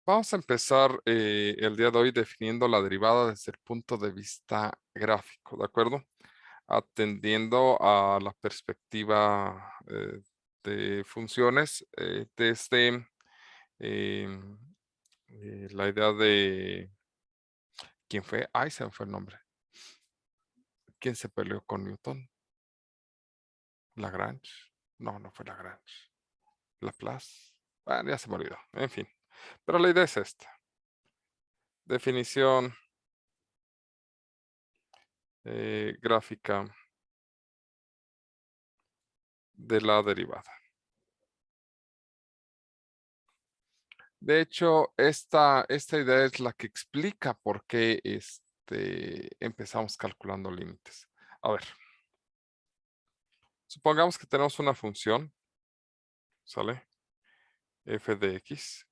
Vamos a empezar el día de hoy definiendo la derivada desde el punto de vista gráfico, ¿de acuerdo? Atendiendo a la perspectiva de funciones desde em, la idea de quién fue. Ay, se me fue el nombre. ¿Quién se peleó con Newton? Lagrange. No, no fue Lagrange. Laplace. Bueno, ya se me olvidó. En fin. Pero la idea es esta. Definición gráfica de la derivada. De hecho, esta idea es la que explica por qué empezamos calculando límites. A ver, supongamos que tenemos una función, ¿sale? F de X.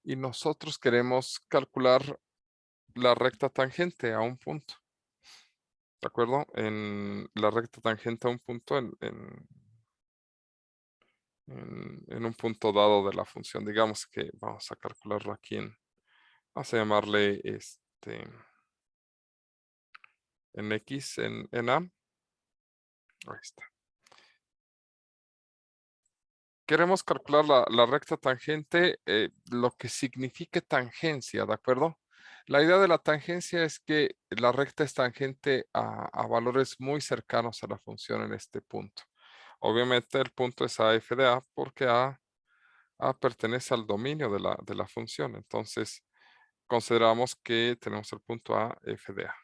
Y nosotros queremos calcular la recta tangente a un punto. ¿De acuerdo? En la recta tangente a un punto en un punto dado de la función. Digamos que vamos a calcularlo aquí vamos a llamarle en X, en A. Ahí está. Queremos calcular la recta tangente, lo que signifique tangencia, ¿de acuerdo? La idea de la tangencia es que la recta es tangente a valores muy cercanos a la función en este punto. Obviamente el punto es a f de A porque A pertenece al dominio de la función. Entonces consideramos que tenemos el punto a f de A.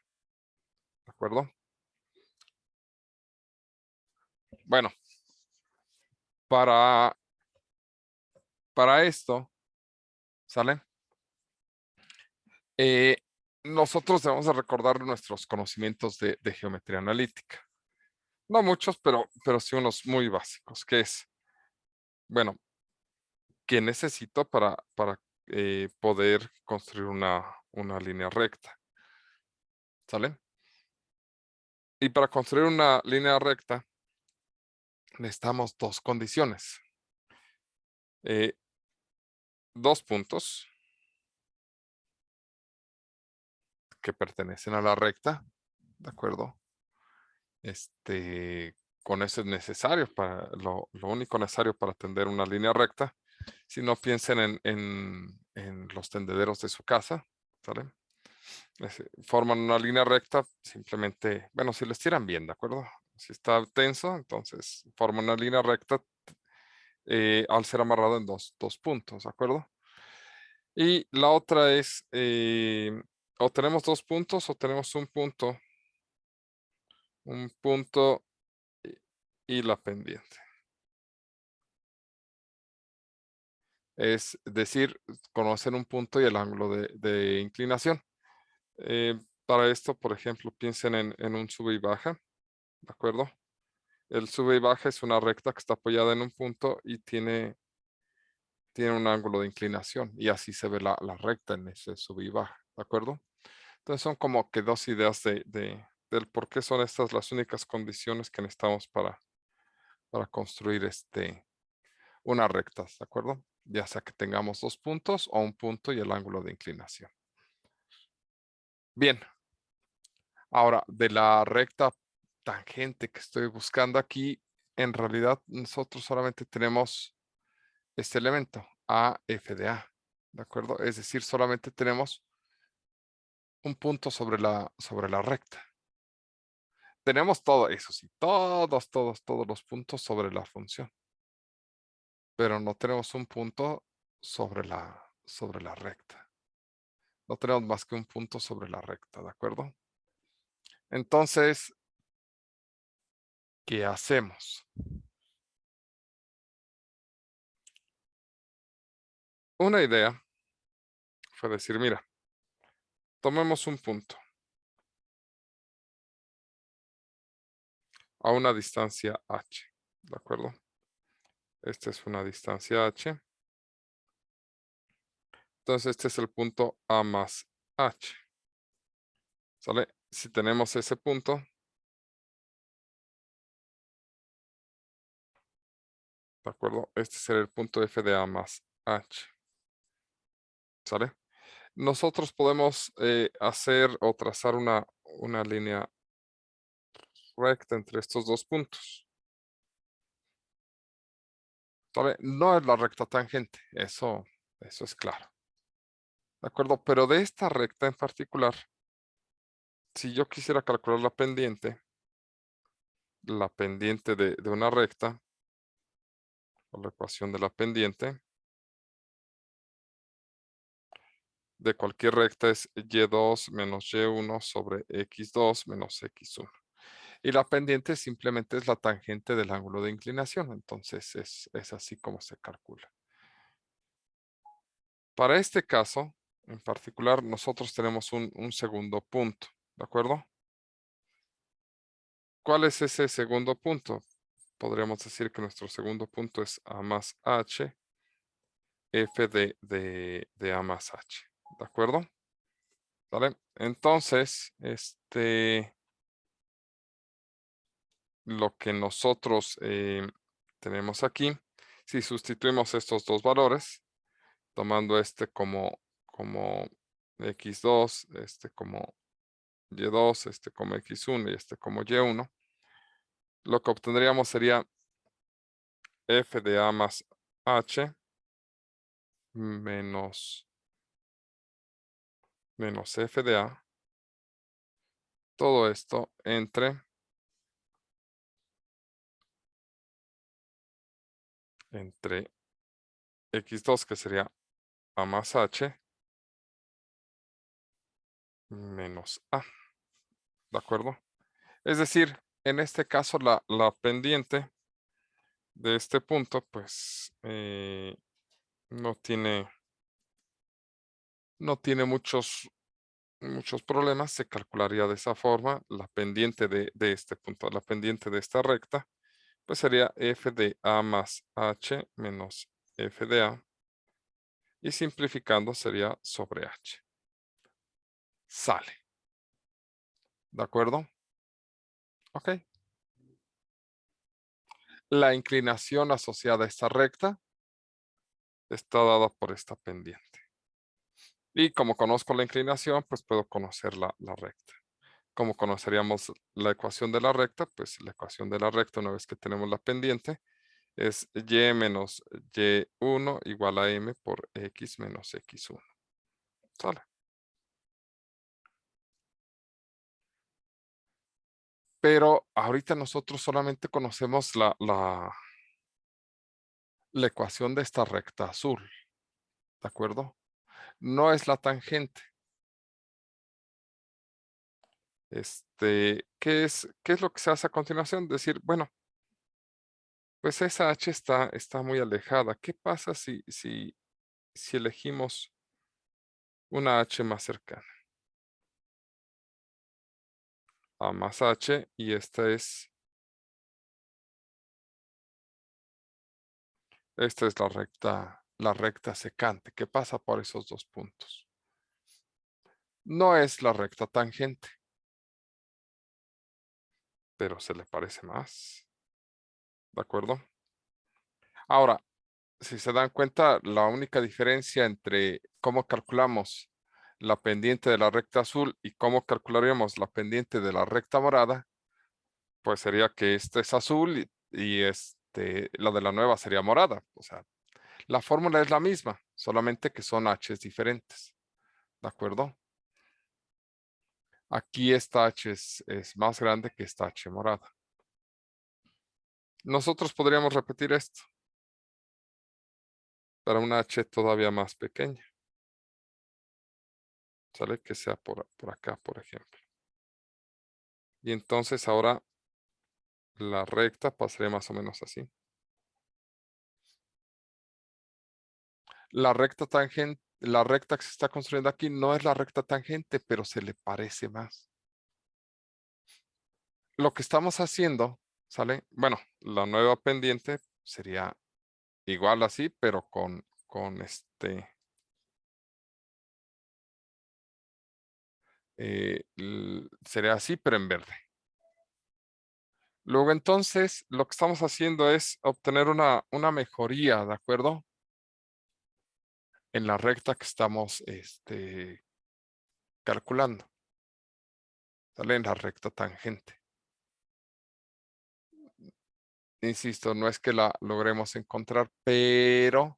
¿De acuerdo? Bueno, para, para esto, ¿sale? Nosotros debemos de recordar nuestros conocimientos de geometría analítica. No muchos, pero sí unos muy básicos, que es, bueno, ¿qué necesito para poder construir una línea recta? ¿Sale? Y para construir una línea recta necesitamos dos condiciones. Dos puntos que pertenecen a la recta, ¿de acuerdo? Con eso es necesario lo único necesario para tender una línea recta. Si no, piensen en los tendederos de su casa, ¿sale? Forman una línea recta, simplemente, bueno, si les tiran bien, ¿de acuerdo? Si está tenso, entonces forman una línea recta al ser amarrado en dos puntos, ¿de acuerdo? Y la otra es, o tenemos dos puntos o tenemos un punto y la pendiente. Es decir, conocer un punto y el ángulo de inclinación. Para esto, por ejemplo, piensen en un sube y baja, ¿de acuerdo? El sube y baja es una recta que está apoyada en un punto y tiene un ángulo de inclinación y así se ve la recta en ese sube y baja, ¿de acuerdo? Entonces son como que dos ideas del por qué son estas las únicas condiciones que necesitamos para construir una recta, ¿de acuerdo? Ya sea que tengamos dos puntos o un punto y el ángulo de inclinación. Bien, ahora de la recta tangente que estoy buscando aquí, en realidad nosotros solamente tenemos este elemento, a f de A, ¿de acuerdo? Es decir, solamente tenemos un punto sobre la recta. Tenemos todo eso, sí, todos los puntos sobre la función, pero no tenemos un punto sobre la recta. No tenemos más que un punto sobre la recta, ¿de acuerdo? Entonces, ¿qué hacemos? Una idea fue decir, mira, tomemos un punto a una distancia h, ¿de acuerdo? Esta es una distancia h. Entonces, este es el punto A más h. ¿Sale? Si tenemos ese punto, ¿de acuerdo? Este será el punto f de A más h. ¿sale? Nosotros podemos hacer o trazar una línea recta entre estos dos puntos, ¿sale? No es la recta tangente, eso es claro, ¿de acuerdo? Pero de esta recta en particular, si yo quisiera calcular la pendiente de una recta, o la ecuación de la pendiente de cualquier recta es y2 menos y1 sobre x2 menos x1. Y la pendiente simplemente es la tangente del ángulo de inclinación, entonces es así como se calcula. Para este caso, en particular, nosotros tenemos un segundo punto, ¿de acuerdo? ¿Cuál es ese segundo punto? Podríamos decir que nuestro segundo punto es A más H, F de A más H, ¿de acuerdo? ¿Vale? Entonces, lo que nosotros tenemos aquí, si sustituimos estos dos valores, tomando este como x2, este como y2, este como x1 y este como y1, lo que obtendríamos sería f de a más h menos f de a, todo esto entre x2, que sería a más h, menos a, ¿de acuerdo? Es decir, en este caso la pendiente de este punto, pues no tiene muchos problemas. Se calcularía de esa forma la pendiente de este punto, la pendiente de esta recta, pues sería f de a más h menos f de a, y simplificando sería sobre h. Sale. ¿De acuerdo? Ok. La inclinación asociada a esta recta está dada por esta pendiente. Y como conozco la inclinación, pues puedo conocer la recta. Como conoceríamos la ecuación de la recta, pues la ecuación de la recta, una vez que tenemos la pendiente, es y menos y1 igual a m por x menos x1. ¿Sale? Pero ahorita nosotros solamente conocemos la ecuación de esta recta azul, ¿de acuerdo? No es la tangente. ¿Qué es lo que se hace a continuación? Decir, bueno, pues esa h está muy alejada. ¿Qué pasa si elegimos una h más cercana? A más h, y esta es la recta secante que pasa por esos dos puntos. No es la recta tangente, pero se le parece más. ¿De acuerdo? Ahora, si se dan cuenta, la única diferencia entre cómo calculamos la pendiente de la recta azul y cómo calcularíamos la pendiente de la recta morada, pues sería que esta es azul y la de la nueva sería morada. O sea, la fórmula es la misma, solamente que son h's diferentes. ¿De acuerdo? Aquí esta h es más grande que esta h morada. Nosotros podríamos repetir esto para una h todavía más pequeña. ¿Sale? Que sea por acá, por ejemplo. Y entonces ahora la recta pasaría más o menos así. La recta que se está construyendo aquí no es la recta tangente, pero se le parece más. Lo que estamos haciendo, ¿sale? Bueno, la nueva pendiente sería igual así, pero sería así, pero en verde. Luego entonces, lo que estamos haciendo es obtener una mejoría, ¿de acuerdo? en la recta que estamos calculando. ¿Sale? En la recta tangente. Insisto, no es que la logremos encontrar, pero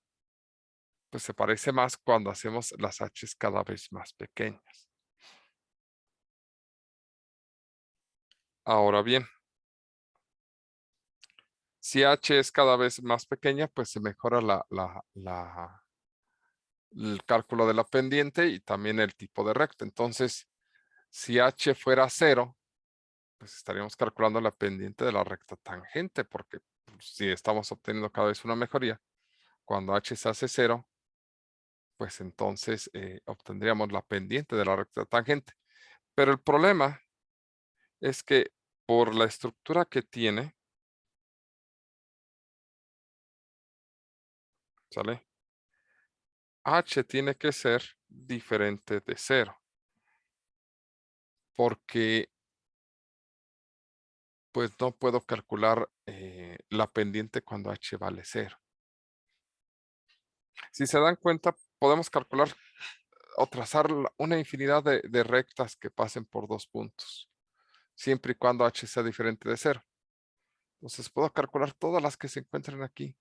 pues se parece más cuando hacemos las H's cada vez más pequeñas. Ahora bien, si H es cada vez más pequeña, pues se mejora el cálculo de la pendiente y también el tipo de recta. Entonces, si H fuera 0, pues estaríamos calculando la pendiente de la recta tangente, porque pues, si estamos obteniendo cada vez una mejoría, cuando H se hace 0, pues entonces obtendríamos la pendiente de la recta tangente. Pero el problema es que por la estructura que tiene, ¿sale? H tiene que ser diferente de 0, porque pues no puedo calcular la pendiente cuando H vale 0. Si se dan cuenta, podemos calcular o trazar una infinidad de rectas que pasen por 2 puntos, siempre y cuando H sea diferente de 0. Entonces puedo calcular todas las que se encuentren aquí,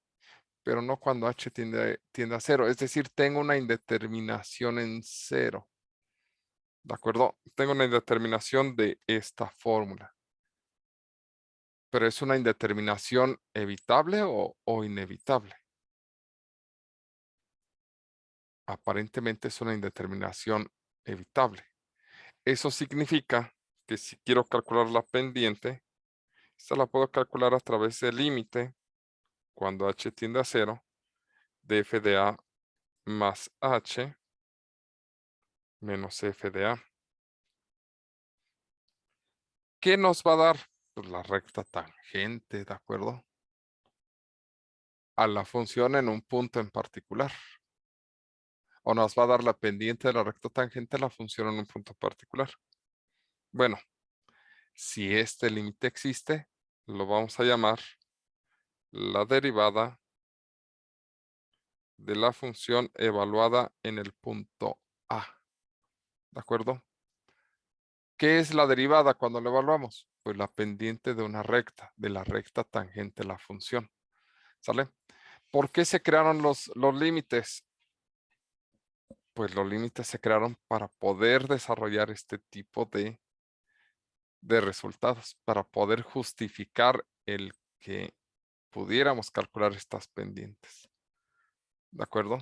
pero no cuando H tiende a 0. Es decir, tengo una indeterminación en 0. ¿De acuerdo? Tengo una indeterminación de esta fórmula. Pero ¿es una indeterminación evitable o inevitable? Aparentemente es una indeterminación evitable. Eso significa que si quiero calcular la pendiente, esta la puedo calcular a través del límite cuando H tiende a 0 de f de A más H menos f de A. ¿Qué nos va a dar? Pues la recta tangente, ¿de acuerdo? A la función en un punto en particular. O nos va a dar la pendiente de la recta tangente a la función en un punto particular. Bueno, si este límite existe, lo vamos a llamar la derivada de la función evaluada en el punto A. ¿De acuerdo? ¿Qué es la derivada cuando lo evaluamos? Pues la pendiente de una recta, de la recta tangente a la función. ¿Sale? ¿Por qué se crearon los límites? Pues los límites se crearon para poder desarrollar este tipo de resultados, para poder justificar el que pudiéramos calcular estas pendientes. ¿De acuerdo?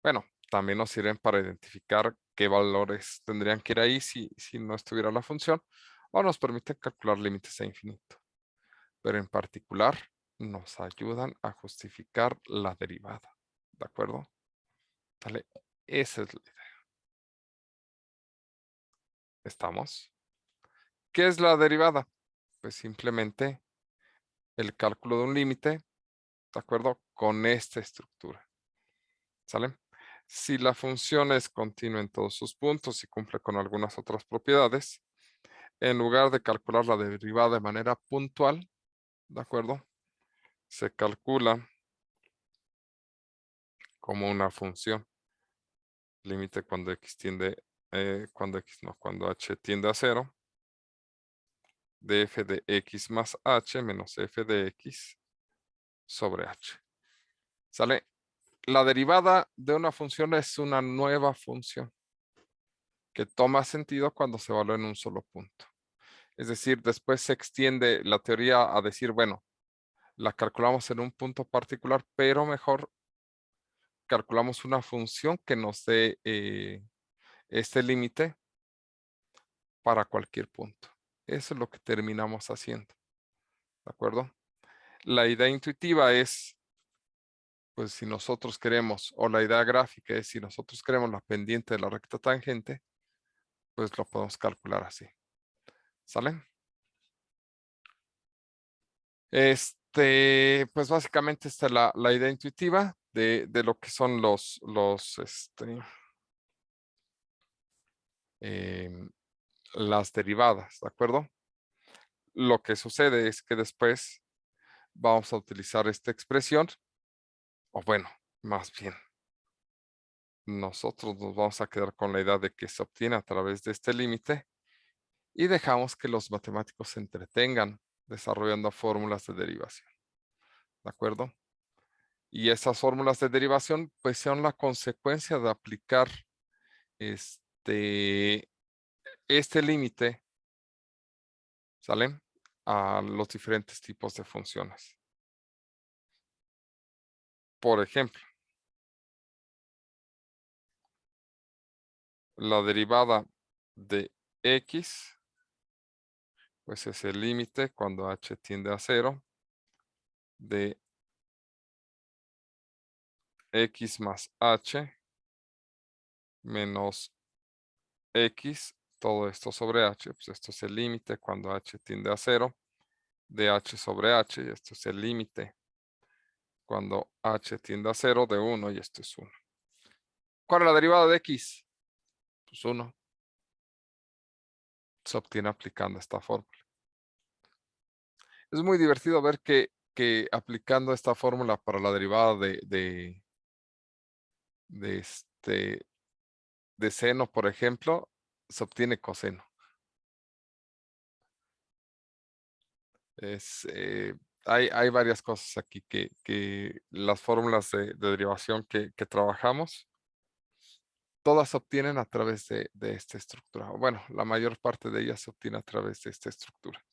Bueno, también nos sirven para identificar qué valores tendrían que ir ahí si no estuviera la función, o nos permiten calcular límites a infinito. Pero en particular nos ayudan a justificar la derivada. ¿De acuerdo? Vale, esa es la idea. ¿Estamos? ¿Qué es la derivada? Pues simplemente el cálculo de un límite, ¿de acuerdo? Con esta estructura. ¿Sale? Si la función es continua en todos sus puntos y cumple con algunas otras propiedades, en lugar de calcular la derivada de manera puntual, ¿de acuerdo? Se calcula como una función. Límite cuando x tiende, cuando h tiende a 0, de f de x más h menos f de x sobre h. ¿Sale? La derivada de una función es una nueva función que toma sentido cuando se evalúa en un solo punto. Es decir, después se extiende la teoría a decir, bueno, la calculamos en un punto particular, pero mejor calculamos una función que nos dé este límite para cualquier punto. Eso es lo que terminamos haciendo. ¿De acuerdo? La idea intuitiva es, pues si nosotros queremos, o la idea gráfica es, si nosotros queremos la pendiente de la recta tangente, pues lo podemos calcular así. ¿Sale? Pues básicamente esta es la idea intuitiva de lo que son las derivadas, ¿de acuerdo? Lo que sucede es que después vamos a utilizar esta expresión, o bueno, más bien, nosotros nos vamos a quedar con la idea de que se obtiene a través de este límite y dejamos que los matemáticos se entretengan desarrollando fórmulas de derivación. ¿De acuerdo? Y esas fórmulas de derivación pues son la consecuencia de aplicar este límite, ¿sale? A los diferentes tipos de funciones. Por ejemplo, la derivada de x, pues es el límite cuando h tiende a 0 de x más h menos x, todo esto sobre h, pues esto es el límite cuando h tiende a 0 de h sobre h, y esto es el límite cuando h tiende a 0 de 1, y esto es 1. ¿Cuál es la derivada de x? Pues 1. Se obtiene aplicando esta fórmula. Es muy divertido ver que aplicando esta fórmula para la derivada de seno, por ejemplo, se obtiene coseno. Hay varias cosas aquí que las fórmulas de derivación que trabajamos, todas se obtienen a través de esta estructura. Bueno, la mayor parte de ellas se obtiene a través de esta estructura.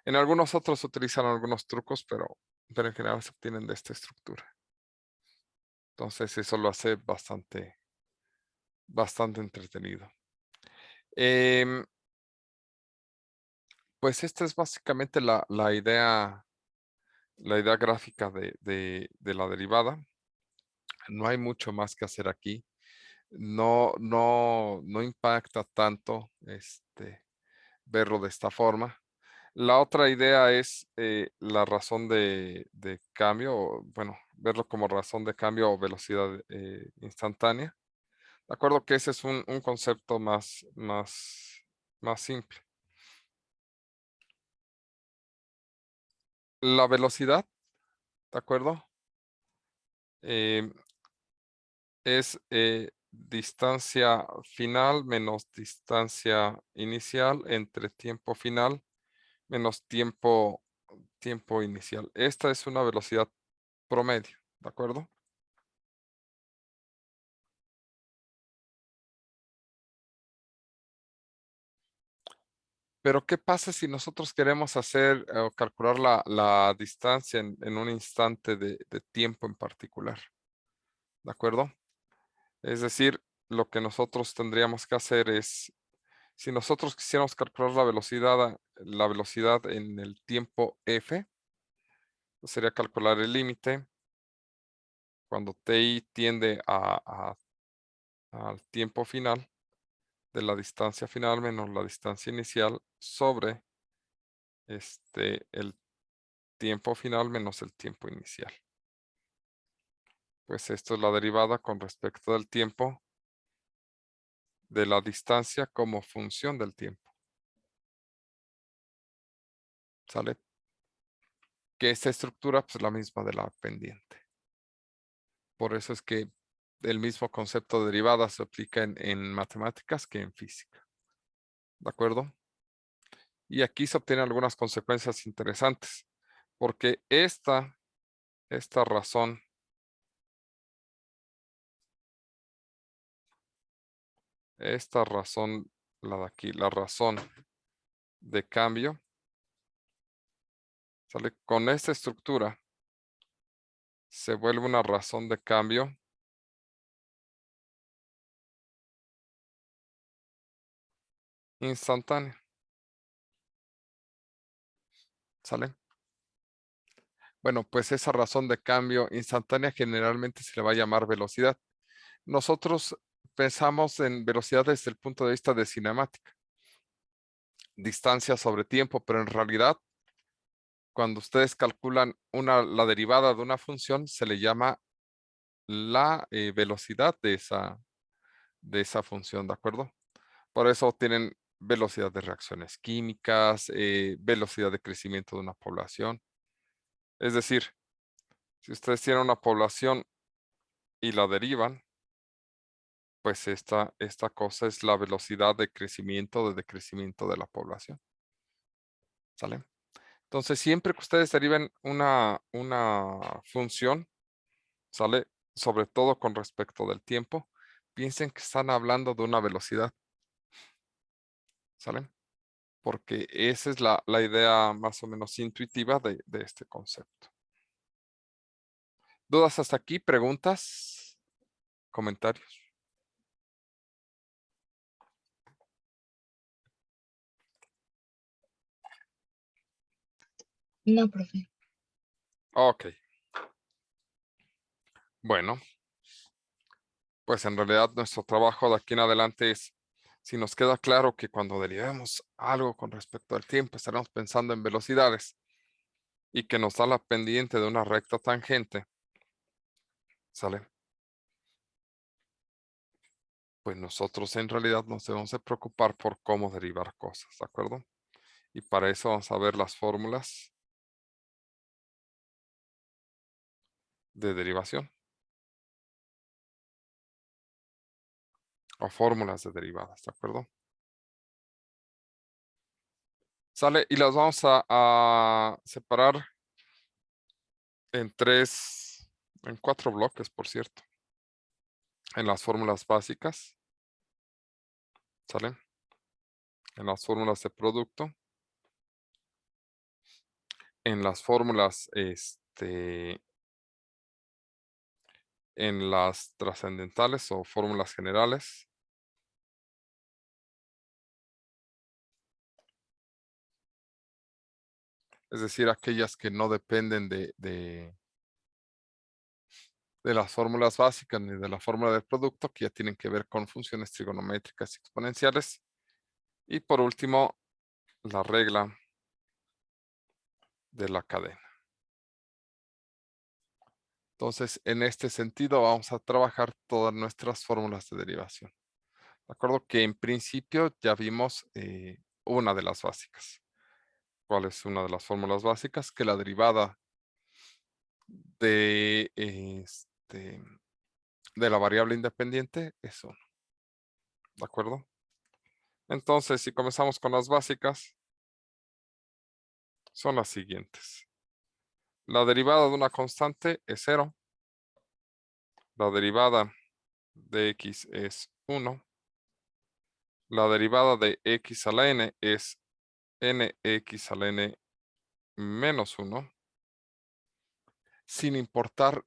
En algunos otros se utilizan algunos trucos, pero en general se obtienen de esta estructura. Entonces eso lo hace bastante entretenido. Pues esta es básicamente la idea gráfica de la derivada. No hay mucho más que hacer aquí. No impacta tanto verlo de esta forma. La otra idea es la razón de cambio, o, bueno, verlo como razón de cambio o velocidad instantánea. De acuerdo que ese es un concepto más simple. La velocidad, ¿de acuerdo? Es distancia final menos distancia inicial entre tiempo final menos tiempo inicial. Esta es una velocidad promedio, ¿de acuerdo? Pero ¿qué pasa si nosotros queremos hacer o calcular la distancia en un instante de tiempo en particular? ¿De acuerdo? Es decir, lo que nosotros tendríamos que hacer es, si nosotros quisiéramos calcular la velocidad en el tiempo f, pues sería calcular el límite cuando ti tiende al tiempo final de la distancia final menos la distancia inicial sobre el tiempo final menos el tiempo inicial. Pues esto es la derivada con respecto del tiempo de la distancia como función del tiempo. ¿Sale? Que esta estructura pues, es la misma de la pendiente. Por eso es que el mismo concepto de derivada se aplica en matemáticas que en física. ¿De acuerdo? Y aquí se obtienen algunas consecuencias interesantes. Porque esta razón la de aquí, la razón de cambio, ¿sale? Con esta estructura se vuelve una razón de cambio instantánea. ¿Sale? Bueno, pues esa razón de cambio instantánea generalmente se le va a llamar velocidad. Nosotros pensamos en velocidad desde el punto de vista de cinemática, distancia sobre tiempo, pero en realidad cuando ustedes calculan la derivada de una función se le llama la velocidad de esa función, ¿de acuerdo? Por eso tienen velocidad de reacciones químicas, velocidad de crecimiento de una población. Es decir, si ustedes tienen una población y la derivan, pues esta cosa es la velocidad de crecimiento, de decrecimiento de la población. ¿Sale? Entonces, siempre que ustedes deriven una función, ¿sale? Sobre todo con respecto del tiempo, piensen que están hablando de una velocidad, ¿sale? Porque esa es la idea más o menos intuitiva de este concepto. ¿Dudas hasta aquí? ¿Preguntas? ¿Comentarios? No, profe. Ok. Bueno, pues en realidad nuestro trabajo de aquí en adelante es, si nos queda claro que cuando derivemos algo con respecto al tiempo, estaremos pensando en velocidades y que nos da la pendiente de una recta tangente, ¿sale? Pues nosotros en realidad nos debemos de preocupar por cómo derivar cosas, ¿de acuerdo? Y para eso vamos a ver las fórmulas de derivación o fórmulas de derivadas, ¿de acuerdo? Sale, y las vamos a separar en cuatro bloques, por cierto. En las fórmulas básicas, ¿sale? En las fórmulas de producto, en las fórmulas, en las trascendentales o fórmulas generales, es decir, aquellas que no dependen de las fórmulas básicas ni de la fórmula del producto, que ya tienen que ver con funciones trigonométricas y exponenciales. Y por último, la regla de la cadena. Entonces, en este sentido, vamos a trabajar todas nuestras fórmulas de derivación. De acuerdo que en principio ya vimos una de las básicas. ¿Cuál es una de las fórmulas básicas? Que la derivada de, de la variable independiente es 1. ¿De acuerdo? Entonces, si comenzamos con las básicas, son las siguientes. La derivada de una constante es 0. La derivada de x es 1. La derivada de x a la n es nx a la n menos 1. Sin importar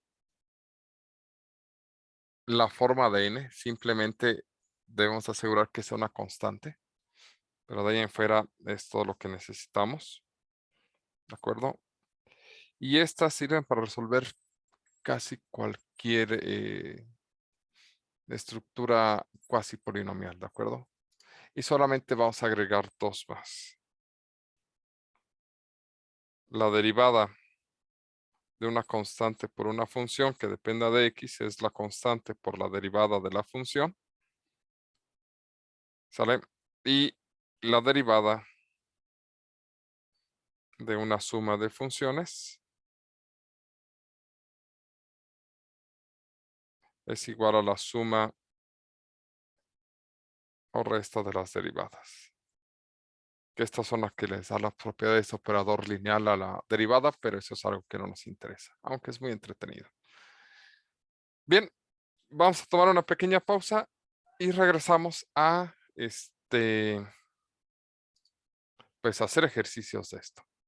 la forma de n, simplemente debemos asegurar que sea una constante. Pero de ahí en fuera es todo lo que necesitamos. ¿De acuerdo? Y estas sirven para resolver casi cualquier estructura cuasi polinomial, ¿de acuerdo? Y solamente vamos a agregar dos más. La derivada de una constante por una función que dependa de x es la constante por la derivada de la función. ¿Sale? Y la derivada de una suma de funciones es igual a la suma o resta de las derivadas. Que estas son las que les da las propiedades de operador lineal a la derivada, pero eso es algo que no nos interesa, aunque es muy entretenido. Bien, vamos a tomar una pequeña pausa y regresamos a pues hacer ejercicios de esto.